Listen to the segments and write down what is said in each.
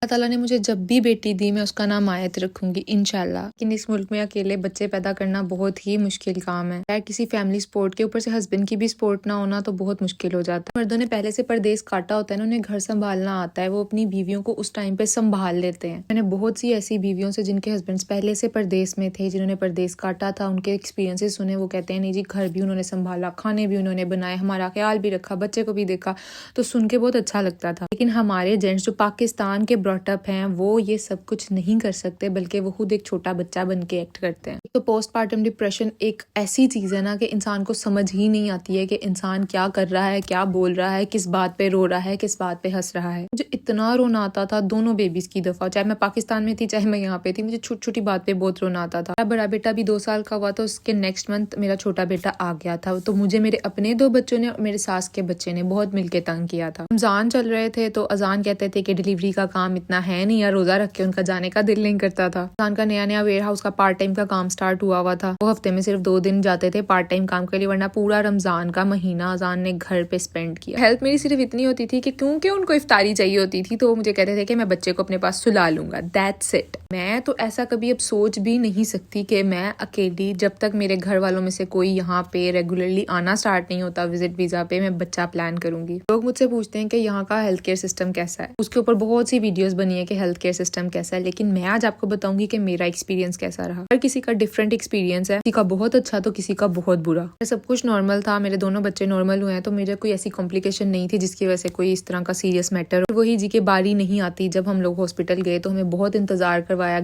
اللہ تعالیٰ نے مجھے جب بھی بیٹی دی میں اس کا نام آیت رکھوں گی انشاءاللہ۔ لیکن اس ملک میں اکیلے بچے پیدا کرنا بہت ہی مشکل کام ہے۔ چاہے کسی فیملی سپورٹ کے اوپر سے ہسبینڈ کی بھی سپورٹ نہ ہونا تو بہت مشکل ہو جاتا ہے۔ مردوں نے پہلے سے پردیس کاٹا ہوتا ہے، انہیں گھر سنبھالنا آتا ہے، وہ اپنی بیویوں کو اس ٹائم پہ سنبھال لیتے ہیں۔ میں نے بہت سی ایسی بیویوں سے جن کے ہسبینڈز پہلے سے پردیس میں تھے، جنہوں نے پردیس کاٹا تھا، ان کے ایکسپیرینسز سنے، وہ کہتے ہیں نہیں جی گھر بھی انہوں نے سنبھالا، کھانے بھی انہوں نے بنائے، ہمارا خیال بھی رکھا، بچے کو بھی دیکھا، تو سن کے بہت اچھا لگتا تھا۔ لیکن ہمارے جینٹس جو پاکستان کے براٹ اپ ہیں وہ یہ سب کچھ نہیں کر سکتے، بلکہ وہ خود ایک چھوٹا بچہ بن کے ایکٹ کرتے ہیں۔ تو پوسٹ پارٹم ڈپریشن ایک ایسی چیز ہے نا کہ انسان کو سمجھ ہی نہیں آتی ہے کہ انسان کیا کر رہا ہے، کیا بول رہا ہے، کس بات پہ رو رہا ہے، کس بات پہ ہنس رہا ہے۔ مجھے اتنا رونا آتا تھا دونوں بیبیز کی دفعہ، چاہے میں پاکستان میں تھی چاہے میں یہاں پہ تھی، مجھے چھوٹی چھوٹی بات پہ بہت رونا آتا تھا۔ میرا بڑا بیٹا بھی 2 سال کا ہوا تو اس کے نیکسٹ منتھ میرا چھوٹا بیٹا آ گیا تھا، تو مجھے میرے اپنے 2 بچوں نے اور میرے ساس کے بچے نے بہت مل کے تنگ کیا تھا۔ رمضان چل رہے تھے تو اذان کہتے تھے کہ ڈیلیوری کا کام اتنا ہے نہیں، یا روزہ رکھ کے ان کا جانے کا دل نہیں کرتا تھا۔ اذان کا نیا ویئر ہاؤس کا پارٹ ٹائم کا کام سٹارٹ ہوا تھا، وہ ہفتے میں صرف 2 دن جاتے تھے پارٹ ٹائم کام کے لیے، ورنہ پورا رمضان کا مہینہ اذان نے گھر پہ اسپینڈ کیا۔ ہیلپ میری صرف اتنی ہوتی تھی کہ کیونکہ ان کو افطاری چاہیے ہوتی تھی تو وہ مجھے کہتے تھے کہ میں بچے کو اپنے پاس سلا لوں گا، دیٹس اٹ۔ میں تو ایسا کبھی اب سوچ بھی نہیں سکتی کہ میں اکیلی، جب تک میرے گھر والوں میں سے کوئی یہاں پہ ریگولرلی آنا سٹارٹ نہیں ہوتا وزٹ ویزا پہ، میں بچہ پلان کروں گی۔ لوگ مجھ سے پوچھتے ہیں کہ یہاں کا ہیلتھ کیئر سسٹم کیسا ہے، اس کے اوپر بہت سی ویڈیوز بنی ہے کہ ہیلتھ کیئر سسٹم کیسا ہے، لیکن میں آج آپ کو بتاؤں گی کہ میرا ایکسپیرینس کیسا رہا۔ ہر کسی کا ڈفرینٹ ایکسپیرینس ہے، کسی کا بہت اچھا تو کسی کا بہت برا۔ سب کچھ نارمل تھا، میرے دونوں بچے نارمل ہوئے ہیں، تو میرے کوئی ایسی کمپلیکیشن نہیں تھی جس کی وجہ سے کوئی اس طرح کا سیریس میٹر۔ وہی جی کے باری نہیں آتی، جب ہم لوگ ہاسپٹل گئے تو ہمیں بہت انتظار کروایا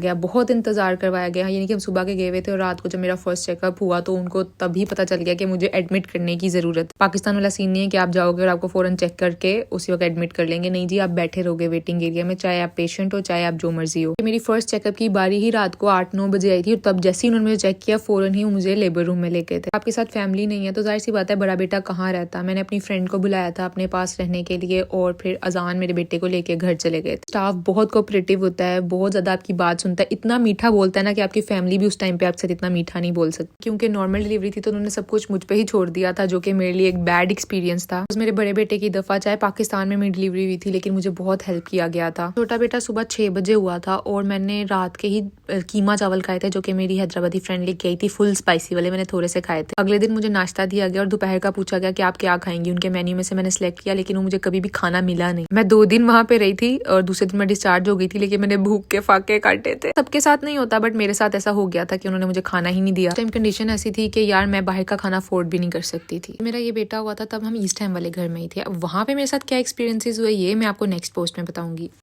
گیا، یعنی کہ ہم صبح کے گئے ہوئے تھے اور رات کو جب میرا فرسٹ چیک اپ ہوا تو ان کو تبھی پتہ چل گیا کہ مجھے ایڈمٹ کرنے کی ضرورت ہے۔ پاکستان والا سین نہیں ہے کہ آپ جاؤ گے اور آپ کو فوراً چیک کر کے اسی وقت ایڈمٹ کر لیں گے، نہیں جی آپ بیٹھے رہو گے ویٹنگ ایریا میں، چاہے آپ پیشنٹ ہو چاہے آپ جو مرضی ہو۔ میری فرسٹ چیک اپ کی باری ہی رات کو 8-9 بجے آئی تھی، اور تب جیسے ہی انہوں نے مجھے چیک کیا فوراً ہی مجھے لیبر روم میں لے گئے تھے۔ آپ کے ساتھ فیملی نہیں ہے تو ظاہر سی بات ہے بڑا بیٹا کہاں رہتا، میں نے اپنی فرینڈ کو بلایا تھا اپنے پاس رہنے کے لیے، اور پھر اذان میرے بیٹے کو لے کے گھر چلے گئے تھے۔ اسٹاف بہت کوپریٹیو ہوتا ہے، بہت زیادہ آپ کی بات سنتا ہے، اتنا میٹھا بولتا ہے نا کہ آپ کی فیملی بھی اس ٹائم پہ آپ سے اتنا میٹھا نہیں بول سکتی۔ کیونکہ نارمل ڈیلیوری تھی تو انہوں نے سب کچھ مجھ پہ ہی چھوڑ دیا تھا، جو کہ میرے لیے ایک بیڈ ایکسپیرینس تھا۔ میرے بڑے بیٹے کی دفعہ چاہے پاکستان میں میری ڈیلیوری ہوئی تھی لیکن مجھے بہت ہیلپ کیا گیا تھا۔ چھوٹا بیٹا صبح 6 بجے ہوا تھا اور میں نے رات کے ہی قیمہ چاول کھائے تھے، جو کہ میری حیدرآبادی فرینڈ لے کے آئی تھی، فل اسپائسی والے، میں نے تھوڑے سے کھائے تھے۔ اگلے دن مجھے ناشتہ دیا گیا اور دوپہر کا پوچھا گیا کہ آپ کیا کھائیں گی، ان کے مینیو میں سے میں نے سلیکٹ کیا، لیکن وہ مجھے کبھی بھی کھانا ملا نہیں۔ میں 2 دن وہاں پہ رہی تھی اور دوسرے دن میں ڈسچارج ہو گئی تھی، لیکن میں نے بھوک کے فاقے کاٹے تھے۔ سب کے ساتھ نہیں ہوتا بٹ میرے ساتھ ایسا ہو گیا تھا کہ انہوں نے مجھے کھانا ہی نہیں دیا۔ اس ٹائم کنڈیشن ایسی تھی کہ یار میں باہر کا کھانا افورڈ بھی نہیں کر سکتی تھی۔ میرا یہ بیٹا ہوا تھا تب ہم ایسٹ ہیم والے گھر میں ہی تھے، اب وہاں پہ میرے ساتھ کیا ایکسپیرینسز ہوئے یہ میں آپ کو نیکسٹ پوسٹ میں بتاؤں گی۔